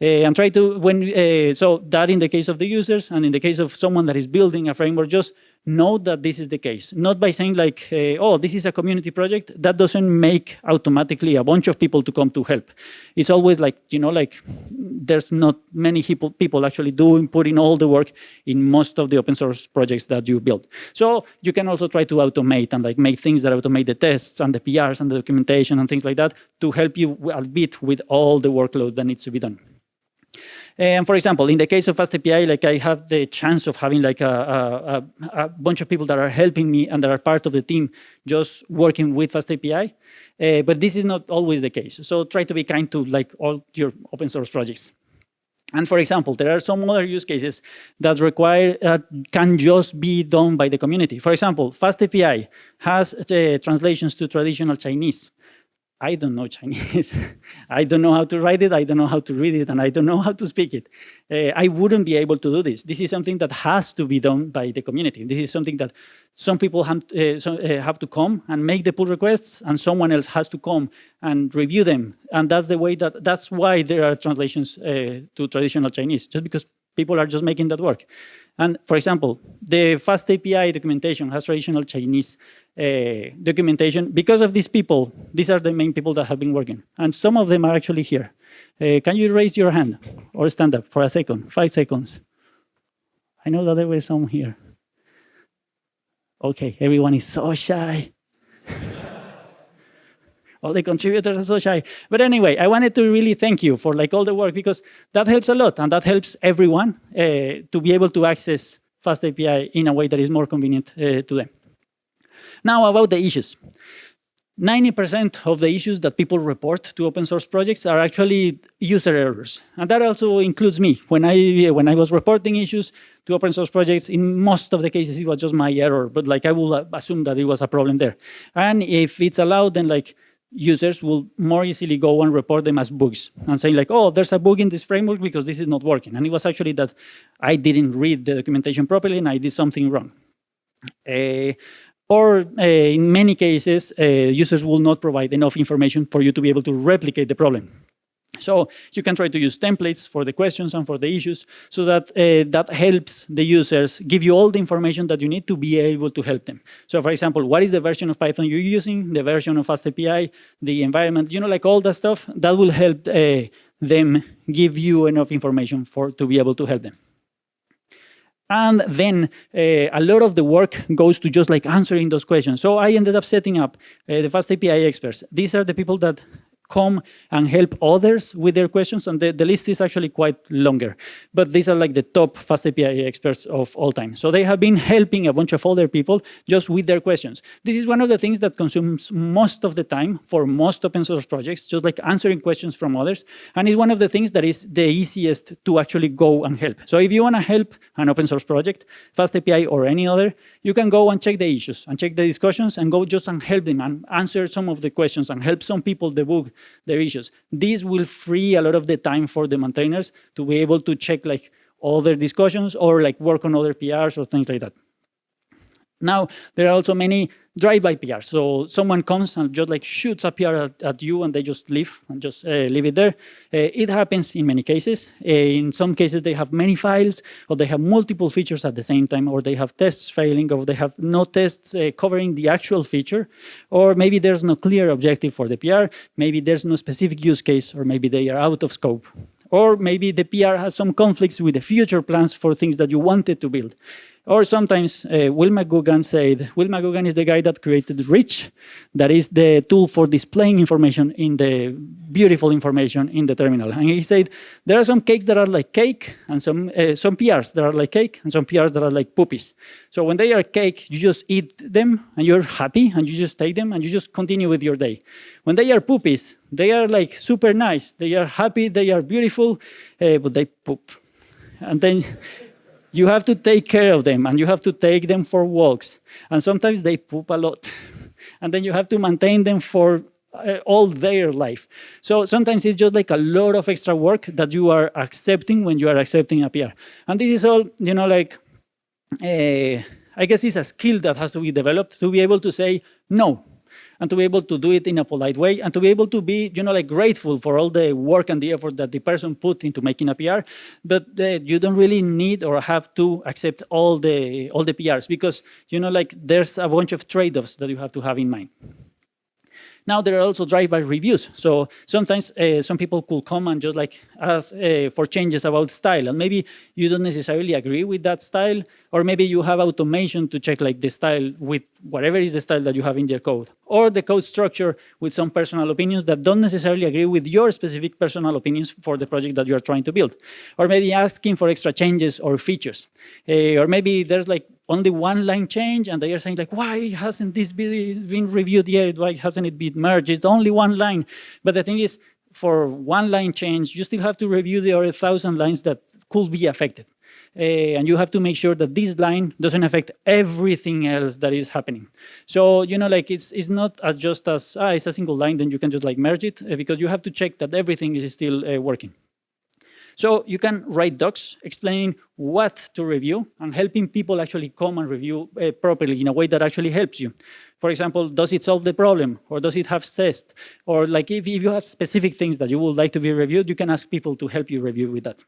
And try to, so that in the case of the users, and in the case of someone that is building a framework, just know that this is the case. Not by saying like, oh, this is a community project. That doesn't make automatically a bunch of people to come to help. It's always like, you know, like there's not many people actually putting all the work in most of the open source projects that you build. So you can also try to automate and like make things that automate the tests and the PRs and the documentation and things like that to help you a bit with all the workload that needs to be done. And for example, in the case of FastAPI, like I have the chance of having like a bunch of people that are helping me and that are part of the team just working with FastAPI. But this is not always the case. So try to be kind to like all your open source projects. And for example, there are some other use cases that require, can just be done by the community. For example, FastAPI has translations to traditional Chinese. I don't know Chinese. I don't know how to write it, I don't know how to read it, and I don't know how to speak it. I wouldn't be able to do this. This is something that has to be done by the community. This is something that some people have to come and make the pull requests, and someone else has to come and review them. And that's the way that's why there are translations to traditional Chinese, just because people are just making that work. And for example, the FastAPI documentation has traditional Chinese documentation. Because of these people, these are the main people that have been working. And some of them are actually here. Can you raise your hand or stand up for a second, 5 seconds? I know that there were some here. Okay, everyone is so shy. All the contributors are so shy. But anyway, I wanted to really thank you for all the work, because that helps a lot, and that helps everyone to be able to access FastAPI in a way that is more convenient to them. Now about the issues. 90% of the issues that people report to open source projects are actually user errors. And that also includes me. When I was reporting issues to open source projects, in most of the cases, it was just my error, but I will assume that it was a problem there. And if it's allowed, then users will more easily go and report them as bugs and say oh, there's a bug in this framework because this is not working. And it was actually that I didn't read the documentation properly and I did something wrong. Or in many cases, users will not provide enough information for you to be able to replicate the problem. So you can try to use templates for the questions and for the issues so that that helps the users give you all the information that you need to be able to help them. So for example, what is the version of Python you're using, the version of FastAPI, the environment, all that stuff, that will help them give you enough information to be able to help them. And then a lot of the work goes to just answering those questions. So I ended up setting up the FastAPI experts. These are the people that come and help others with their questions, and the list is actually quite longer. But these are the top FastAPI experts of all time. So they have been helping a bunch of other people just with their questions. This is one of the things that consumes most of the time for most open source projects, just answering questions from others. And it's one of the things that is the easiest to actually go and help. So if you want to help an open source project, FastAPI or any other, you can go and check the issues and check the discussions and go just and help them and answer some of the questions and help some people debug their issues. This will free a lot of the time for the maintainers to be able to check other discussions or work on other PRs or things like that. Now, there are also many drive-by PRs. So someone comes and just shoots a PR at you and they just leave and just leave it there. It happens in many cases. In some cases, they have many files, or they have multiple features at the same time, or they have tests failing, or they have no tests covering the actual feature, or maybe there's no clear objective for the PR, maybe there's no specific use case, or maybe they are out of scope. Or maybe the PR has some conflicts with the future plans for things that you wanted to build. Or sometimes Will McGugan is the guy that created Rich, that is the tool for displaying information in the beautiful information in the terminal. And he said, there are some cakes that are like cake, and some PRs that are like cake, and some PRs that are like poopies. So when they are cake, you just eat them, and you're happy, and you just take them, and you just continue with your day. When they are poopies, they are super nice. They are happy, they are beautiful, but they poop. And then you have to take care of them, and you have to take them for walks. And sometimes they poop a lot. And then you have to maintain them for all their life. So sometimes it's just a lot of extra work that you are accepting when you are accepting a PR. And this is all, I guess it's a skill that has to be developed to be able to say no, and to be able to do it in a polite way, and to be able to be, grateful for all the work and the effort that the person put into making a PR. But you don't really need or have to accept all the PRs, because, there's a bunch of trade-offs that you have to have in mind. Now, there are also drive-by reviews. So sometimes some people could come and just ask for changes about style. And maybe you don't necessarily agree with that style, or maybe you have automation to check the style with whatever is the style that you have in your code, or the code structure with some personal opinions that don't necessarily agree with your specific personal opinions for the project that you are trying to build, or maybe asking for extra changes or features, or maybe there's only one line change, and they are saying why hasn't this been reviewed yet? Why hasn't it been merged? It's only one line. But the thing is, for one line change, you still have to review the other 1,000 lines that could be affected. And you have to make sure that this line doesn't affect everything else that is happening. So, like it's not as just as, it's a single line, then you can just like merge it, because you have to check that everything is still working. So you can write docs explaining what to review and helping people actually come and review properly in a way that actually helps you. For example, does it solve the problem? Or does it have test? Or like if you have specific things that you would like to be reviewed, you can ask people to help you review with that.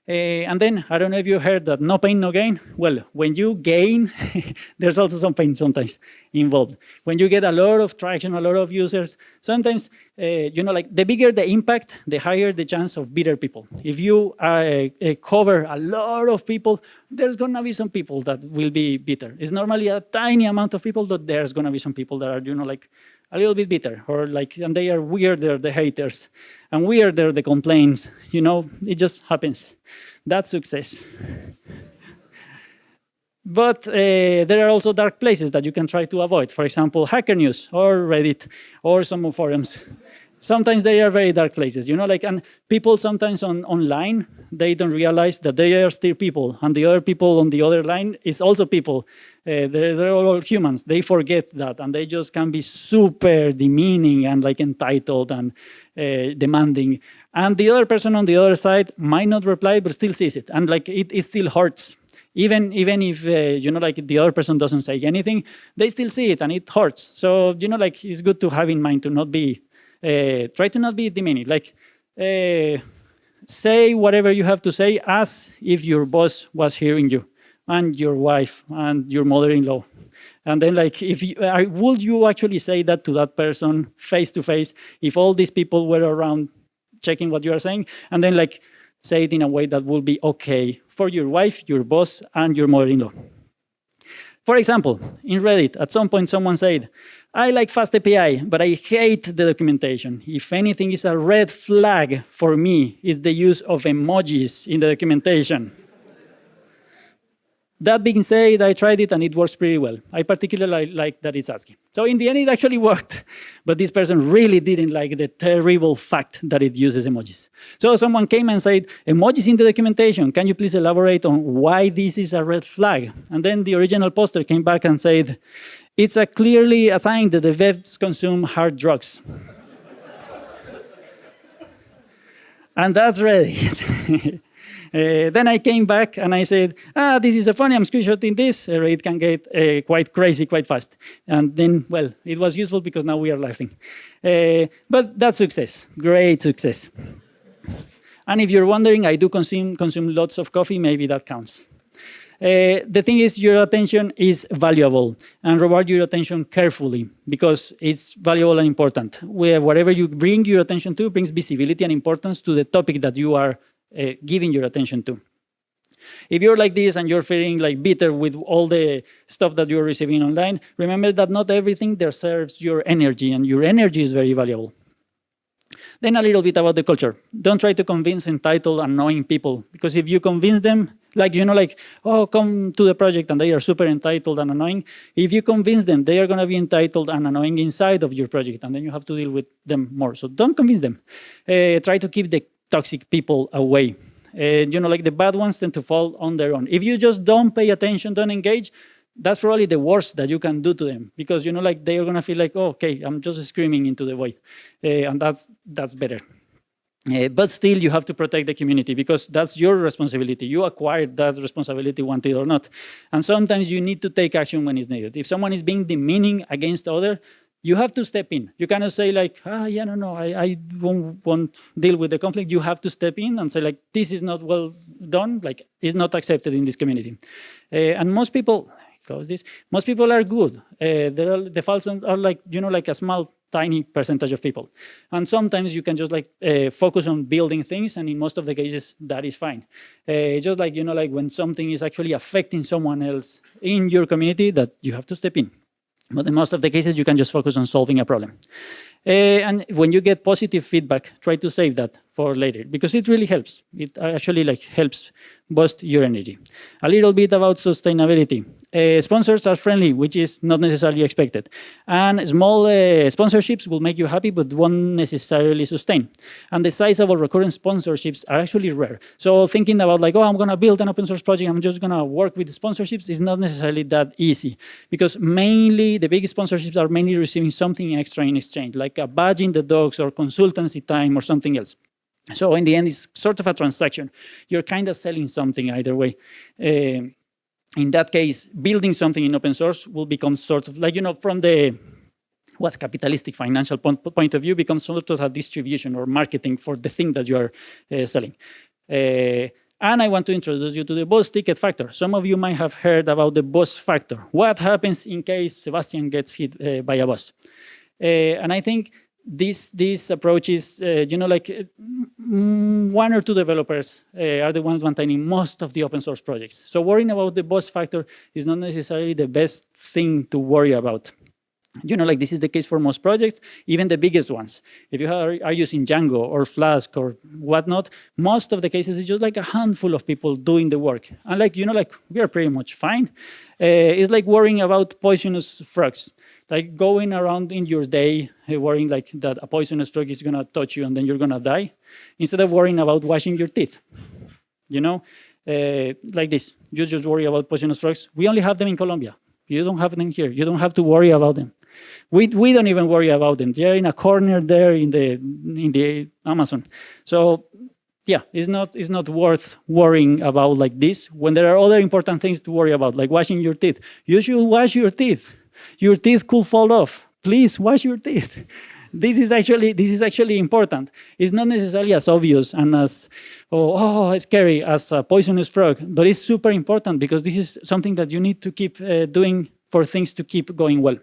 And then, I don't know if you heard that no pain, no gain. Well, when you gain, there's also some pain sometimes involved. When you get a lot of traction, a lot of users, sometimes, like the bigger the impact, the higher the chance of bitter people. If you cover a lot of people, there's gonna be some people that will be bitter. It's normally a tiny amount of people, but there's gonna be some people that are, like, a little bit bitter, or like, and they are weirder, the haters, and weirder, the complaints. It just happens. That's success. But there are also dark places that you can try to avoid. For example, Hacker News or Reddit or some forums. Sometimes they are very dark places, and people sometimes online, they don't realize that they are still people, and the other people on the other line is also people. They're all humans. They forget that, and they just can be super demeaning and like entitled and demanding. And the other person on the other side might not reply, but still sees it, and like it still hurts. Even if like the other person doesn't say anything, they still see it, and it hurts. So like it's good to have in mind to not be. Try to not be demeaning. Like, say whatever you have to say as if your boss was hearing you, and your wife, and your mother-in-law. And then, like, would you actually say that to that person face to face if all these people were around checking what you are saying? And then, like, say it in a way that will be okay for your wife, your boss, and your mother-in-law. For example, in Reddit, at some point someone said, I like FastAPI, but I hate the documentation. If anything is a red flag for me, it's the use of emojis in the documentation. That being said, I tried it and it works pretty well. I particularly like that it's ASCII. So in the end, it actually worked. But this person really didn't like the terrible fact that it uses emojis. So someone came and said, emojis in the documentation, can you please elaborate on why this is a red flag? And then the original poster came back and said, it's clearly a sign that the devs consume hard drugs. And that's Reddit. Then I came back and I said, this is funny, I'm screenshotting this. It can get quite crazy quite fast. And then, well, it was useful because now we are laughing. But that's success, great success. And if you're wondering, I do consume lots of coffee, maybe that counts. The thing is, your attention is valuable, and reward your attention carefully because it's valuable and important. Whatever you bring your attention to brings visibility and importance to the topic that you are giving your attention to. If you're like this and you're feeling like bitter with all the stuff that you're receiving online, remember that not everything deserves your energy, and your energy is very valuable. Then a little bit about the culture. Don't try to convince entitled, annoying people, because if you convince them, oh, come to the project, and they are super entitled and annoying, if you convince them, they are going to be entitled and annoying inside of your project, and then you have to deal with them more. So don't convince them. Try to keep the toxic people away. The bad ones tend to fall on their own. If you just don't pay attention, don't engage, that's probably the worst that you can do to them, because they are going to feel like, oh, okay, I'm just screaming into the void, and that's better. But still, you have to protect the community because that's your responsibility. You acquired that responsibility, want it or not. And sometimes you need to take action when it's needed. If someone is being demeaning against other, you have to step in. You cannot say like, I won't deal with the conflict. You have to step in and say like, this is not well done, like it's not accepted in this community. And most people, most people are good. The faults are like, like a small, tiny percentage of people. And sometimes you can just like focus on building things, and in most of the cases, that is fine. It's just like, like when something is actually affecting someone else in your community that you have to step in. But in most of the cases, you can just focus on solving a problem. And when you get positive feedback, try to save that. for later, because it really helps. It actually helps boost your energy. A little bit about sustainability. Sponsors are friendly, which is not necessarily expected. And small sponsorships will make you happy, but won't necessarily sustain. And the sizable recurrent sponsorships are actually rare. So thinking about I'm going to build an open source project, I'm just going to work with sponsorships is not necessarily that easy, because mainly the big sponsorships are mainly receiving something extra in exchange, like a badge in the docs or consultancy time or something else. So in the end, it's sort of a transaction. You're kind of selling something either way. In that case, building something in open source will become sort of from the capitalistic financial point of view, becomes sort of a distribution or marketing for the thing that you are selling. And I want to introduce you to the boss ticket factor. Some of you might have heard about the boss factor. What happens in case Sebastian gets hit by a boss? And I think this approach is, one or two developers are the ones maintaining most of the open source projects. So worrying about the boss factor is not necessarily the best thing to worry about. This is the case for most projects, even the biggest ones. If you are using Django or Flask or whatnot, most of the cases it's just a handful of people doing the work. And we are pretty much fine. It's like worrying about poisonous frogs. Like going around in your day worrying that a poisonous frog is going to touch you and then you're going to die, instead of worrying about washing your teeth. Like this. You just worry about poisonous frogs. We only have them in Colombia. You don't have them here. You don't have to worry about them. We don't even worry about them. They're in a corner there in the Amazon. So yeah, it's not worth worrying about like this when there are other important things to worry about, like washing your teeth. You should wash your teeth. Your teeth could fall off. Please wash your teeth. This is actually important. It's not necessarily as obvious and as scary as a poisonous frog, but it's super important because this is something that you need to keep doing for things to keep going well.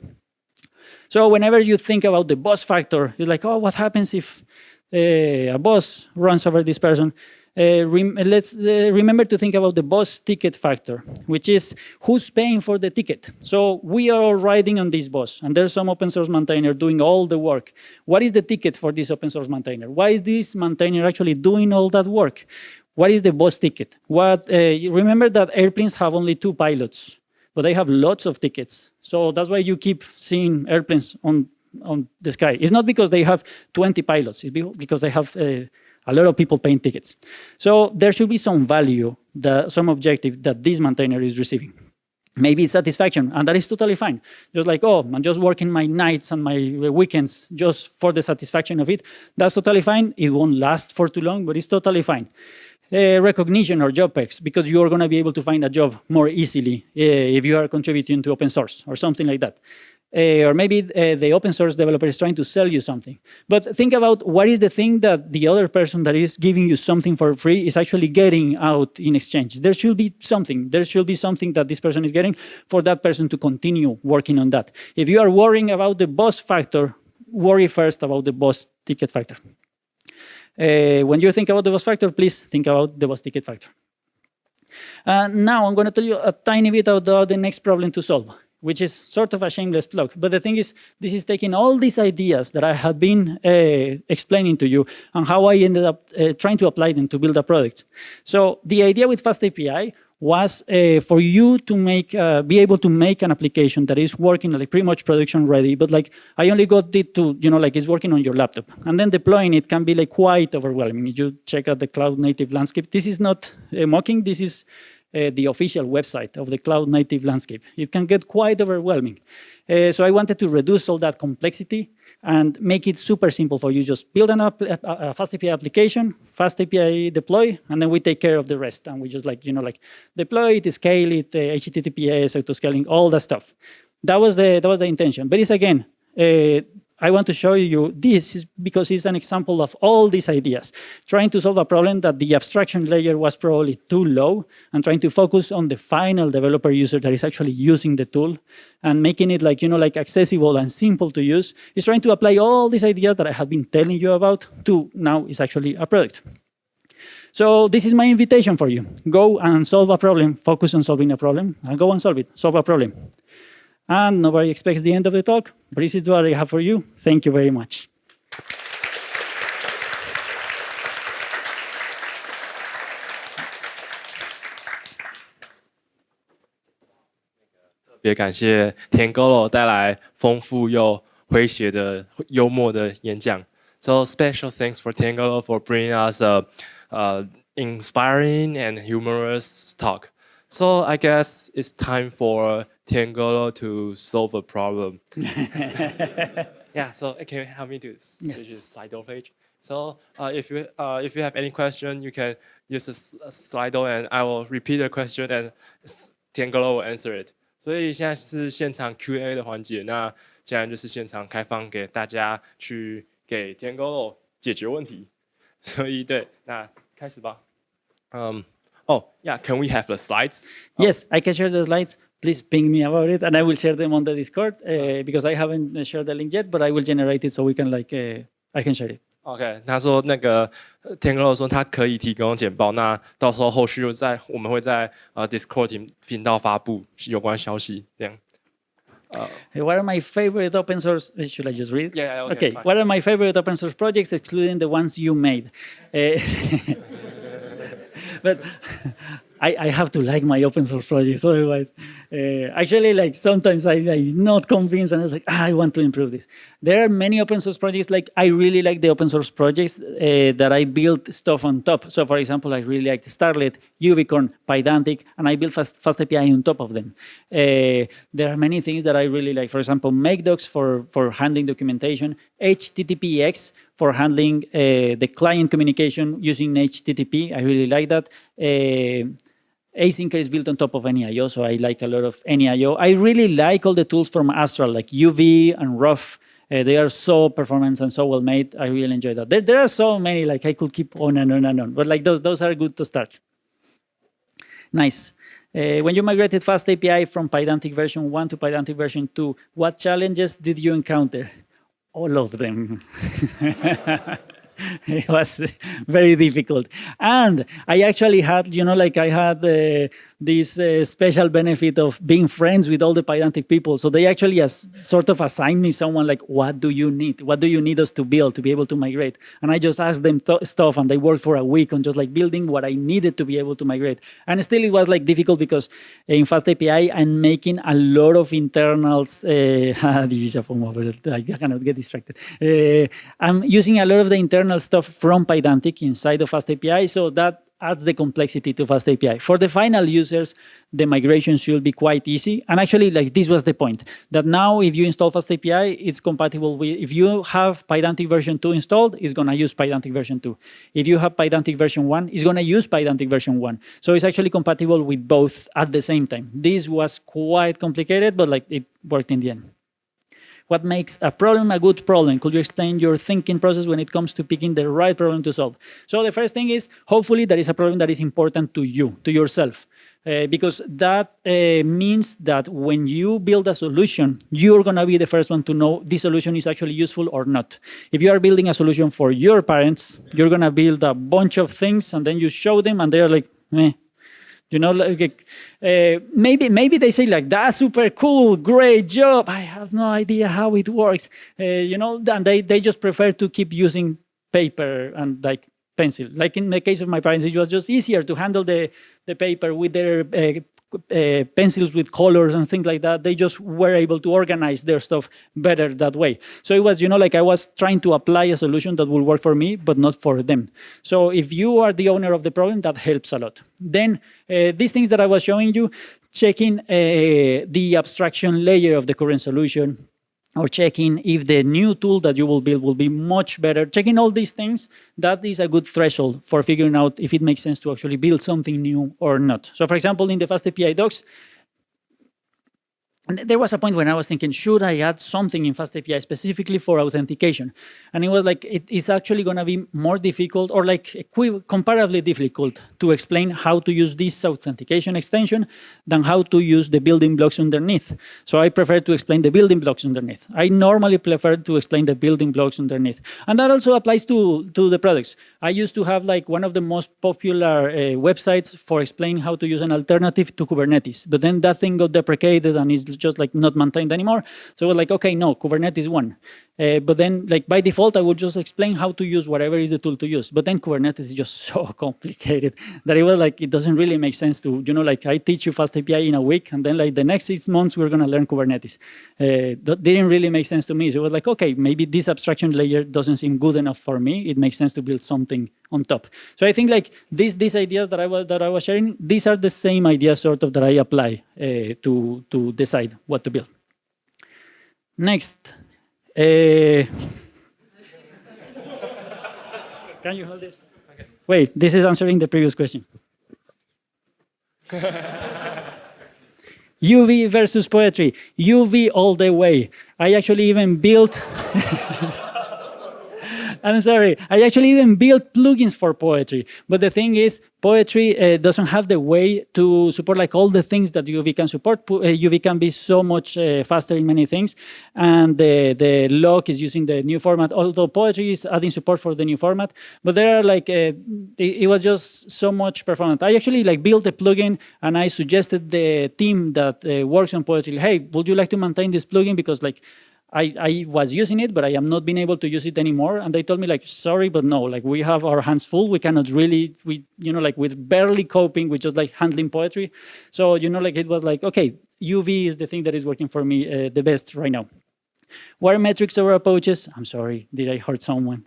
So whenever you think about the boss factor, it's like, what happens if a boss runs over this person? Let's remember to think about the boss ticket factor, which is who's paying for the ticket. So we are all riding on this boss, and there's some open source maintainer doing all the work. What is the ticket for this open source maintainer? Why is this maintainer actually doing all that work? What is the boss ticket? Remember that airplanes have only 2 pilots, but they have lots of tickets. So that's why you keep seeing airplanes on the sky. It's not because they have 20 pilots, it's because they have a lot of people paying tickets. So there should be some value, some objective that this maintainer is receiving. Maybe it's satisfaction, and that is totally fine. Just like, I'm just working my nights and my weekends just for the satisfaction of it. That's totally fine. It won't last for too long, but it's totally fine. Recognition or job perks, because you're going to be able to find a job more easily if you are contributing to open source or something like that. Or maybe the open source developer is trying to sell you something. But think about what is the thing that the other person that is giving you something for free is actually getting out in exchange. There should be something. There should be something that this person is getting for that person to continue working on that. If you are worrying about the boss factor, worry first about the boss ticket factor. When you think about the boss factor, please think about the boss ticket factor. Now I'm going to tell you a tiny bit about the next problem to solve, which is sort of a shameless plug. But the thing is, this is taking all these ideas that I have been explaining to you and how I ended up trying to apply them to build a product. So the idea with FastAPI was for you to be able to make an application that is working pretty much production ready, but I only got it to, it's working on your laptop. And then deploying it can be quite overwhelming. If you check out the cloud native landscape, this is not mocking, this is the official website of the cloud native landscape. It can get quite overwhelming. So I wanted to reduce all that complexity and make it super simple for you. Just build a FastAPI application, FastAPI deploy, and then we take care of the rest. And we just deploy it, scale it, HTTPS, autoscaling, all that stuff. That was the intention. But it's again, I want to show you this is because it's an example of all these ideas, trying to solve a problem that the abstraction layer was probably too low and trying to focus on the final developer user that is actually using the tool and making it accessible and simple to use. Is trying to apply all these ideas that I have been telling you about to now is actually a product. So this is my invitation for you. Go and solve a problem, focus on solving a problem, and go and solve it, solve a problem. And nobody expects the end of the talk, but this is what I have for you. Thank you very much.
别感谢田 Golo 带来丰富又诙谐的幽默的演讲。So special thanks for Tian Golo for bringing us a inspiring and humorous talk. So I guess it's time for Tian Golo to solve a problem. Yeah, so can you help me to switch to Slido page? So if you have any question, you can use a Slido and I will repeat the question and Tian Golo will answer it. 所以现在是现场 Q&A 的环节，那现在就是现场开放给大家去给Tian Golo解决问题。所以对，那开始吧。Oh, yeah, can we have the slides?
Yes, I can share the slides. Please ping me about it, and I will share them on the Discord because I haven't shared the link yet, but I will generate it so we can I can share it.
OK， 他说那个Tian Golo说他可以提供简报，那到时候后续我们会在Discord 频道发布有关消息，这样。
What are my favorite open source? Should I just read?
Yeah,
okay. What are my favorite open source projects, excluding the ones you made? But I have to like my open source projects, otherwise, actually, like sometimes I'm not convinced, and I'm like, I want to improve this. There are many open source projects. Like I really like the open source projects that I built stuff on top. So, for example, I really like Starlet, Ubicorn, Pydantic, and I built FastAPI on top of them. There are many things that I really like. For example, MakeDocs for handling documentation, HTTPX for handling the client communication using HTTP. I really like that. Async is built on top of NEIO, so I like a lot of NEIO. I really like all the tools from Astral, like UV and Rough. They are so performant and so well made. I really enjoy that. There are so many, like I could keep on and on and on, but like those are good to start. Nice. When you migrated FastAPI from Pydantic version 1 to Pydantic version 2, what challenges did you encounter? All of them. It was very difficult. And I actually had, I had this special benefit of being friends with all the Pydantic people. So they actually sort of assigned me someone like, what do you need? What do you need us to build to be able to migrate? And I just asked them stuff, and they worked for a week on just like building what I needed to be able to migrate. And still it was like difficult because in FastAPI, I'm making a lot of internals. This is a form of it. I cannot get distracted. I'm using a lot of the internal stuff from Pydantic inside of FastAPI, so that adds the complexity to FastAPI. For the final users, the migration should be quite easy. And actually, like this was the point, that now if you install FastAPI, it's compatible with, if you have Pydantic version 2 installed, it's going to use Pydantic version 2. If you have Pydantic version 1, it's going to use Pydantic version 1. So it's actually compatible with both at the same time. This was quite complicated, but like it worked in the end. What makes a problem a good problem? Could you explain your thinking process when it comes to picking the right problem to solve? So the first thing is, hopefully there is a problem that is important to you, to yourself. Because that means that when you build a solution, you're going to be the first one to know this solution is actually useful or not. If you are building a solution for your parents, you're going to build a bunch of things, and then you show them, and they're like, meh. Maybe they say like, that's super cool, great job. I have no idea how it works. And they just prefer to keep using paper and like pencil. Like in the case of my parents, it was just easier to handle the paper with their pencils with colors and things like that. They just were able to organize their stuff better that way. So it was, like I was trying to apply a solution that will work for me, but not for them. So if you are the owner of the problem, that helps a lot. Then these things that I was showing you, checking the abstraction layer of the current solution, or checking if the new tool that you will build will be much better. Checking all these things, that is a good threshold for figuring out if it makes sense to actually build something new or not. So for example, in the FastAPI docs, and there was a point when I was thinking, should I add something in FastAPI specifically for authentication? And it was like, it's actually going to be more difficult, or like comparatively difficult, to explain how to use this authentication extension than how to use the building blocks underneath. So I prefer to explain the building blocks underneath. I normally prefer to explain the building blocks underneath. And that also applies to the products. I used to have like one of the most popular websites for explaining how to use an alternative to Kubernetes. But then that thing got deprecated, and it's just like not maintained anymore. So we're like, okay, no, Kubernetes won. But then like by default, I would just explain how to use whatever is the tool to use. But then Kubernetes is just so complicated that it was like, it doesn't really make sense to, like I teach you FastAPI in a week, and then like the next 6 months, we're gonna learn Kubernetes. That didn't really make sense to me. So it was like, okay, maybe this abstraction layer doesn't seem good enough for me. It makes sense to build something on top. So I think like these ideas that I was sharing, these are the same ideas sort of that I apply to decide what to build. Next. Can you hold this? Okay. Wait, this is answering the previous question. UV versus poetry. UV all the way. I actually even built... I'm sorry. I actually even built plugins for poetry. But the thing is, poetry doesn't have the way to support like all the things that UV can support. UV can be so much faster in many things. And the log is using the new format, although poetry is adding support for the new format. But there are like, it was just so much performance. I actually like built a plugin, and I suggested the team that works on poetry, hey, would you like to maintain this plugin? Because like, I was using it, but I am not being able to use it anymore. And they told me like, sorry, but no, like we have our hands full. We cannot really, like with barely coping with just like handling poetry. So, like it was like, okay, UV is the thing that is working for me the best right now. What metrics over approaches? I'm sorry, did I hurt someone?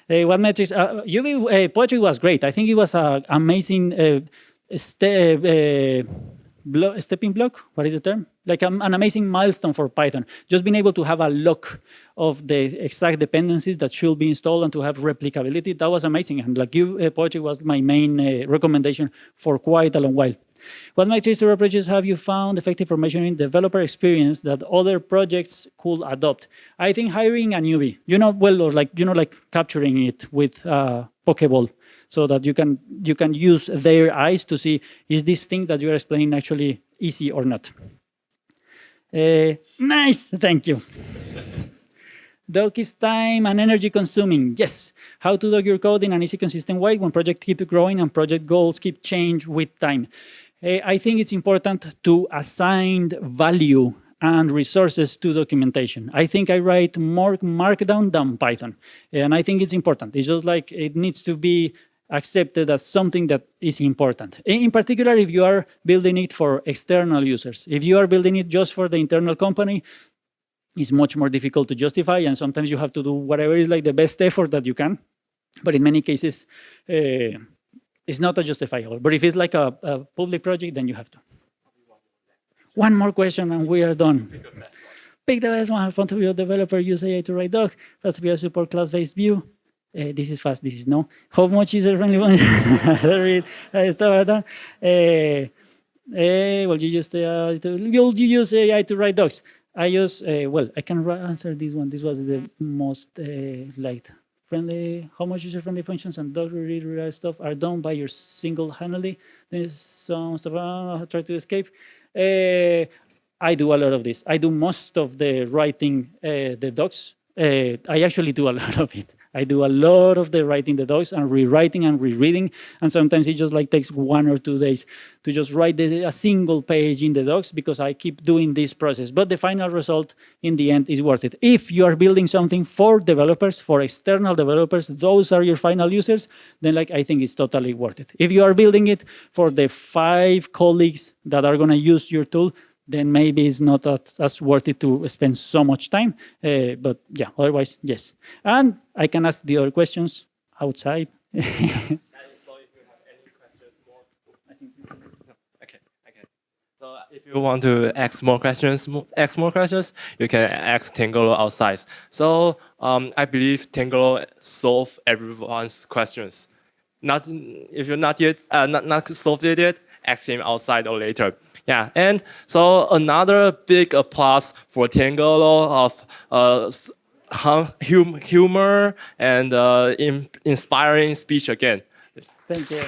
What metrics? UV poetry was great. I think it was an amazing stepping block, what is the term? Like an amazing milestone for Python. Just being able to have a lock of the exact dependencies that should be installed and to have replicability, that was amazing. And like poetry was my main recommendation for quite a long while. What metrics or approaches have you found effective for measuring developer experience that other projects could adopt? I think hiring a newbie, or like capturing it with Pokeball, so that you can use their eyes to see, is this thing that you're explaining actually easy or not? Nice, thank you. Doc is time and energy consuming. Yes. How to doc your code in an easy, consistent way when project keep growing and project goals keep change with time. I think it's important to assign value and resources to documentation. I think I write more Markdown than Python. And I think it's important. It's just like it needs to be accepted as something that is important. In particular, if you are building it for external users. If you are building it just for the internal company, it's much more difficult to justify, and sometimes you have to do whatever is like the best effort that you can. But in many cases, it's not a justifiable. But if it's like a public project, then you have to. One more question and we are done. Pick the best one. Fun to be a developer, use AI to write doc. FastAPI support class-based view. This is fast, this is no. How much user-friendly one? Well, you use AI to write docs? I use, I can answer this one. This was the most liked. Friendly, how much user-friendly functions and doc read stuff are done by your single-handedly? There's some stuff I try to escape. I do a lot of this. I do most of the writing the docs. I actually do a lot of it. I do a lot of the writing the docs and rewriting and rereading, and sometimes it just like takes 1 or 2 days to just write a single page in the docs because I keep doing this process. But the final result in the end is worth it. If you are building something for developers, for external developers, those are your final users, then like I think it's totally worth it. If you are building it for the 5 colleagues that are going to use your tool, then maybe it's not as worth it to spend so much time. But yeah, otherwise, yes. And I can ask the other questions outside.
So if you have any questions more, okay. So if you want to ask more questions, you can ask Tangolo outside. So I believe Tangolo solve everyone's questions. If you're not solved it yet, ask him outside or later. Yeah, and so another big applause for Tangolo of humor and inspiring speech again.
Thank you.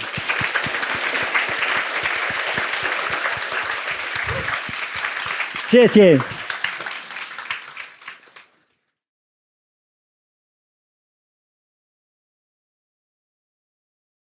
Cheers.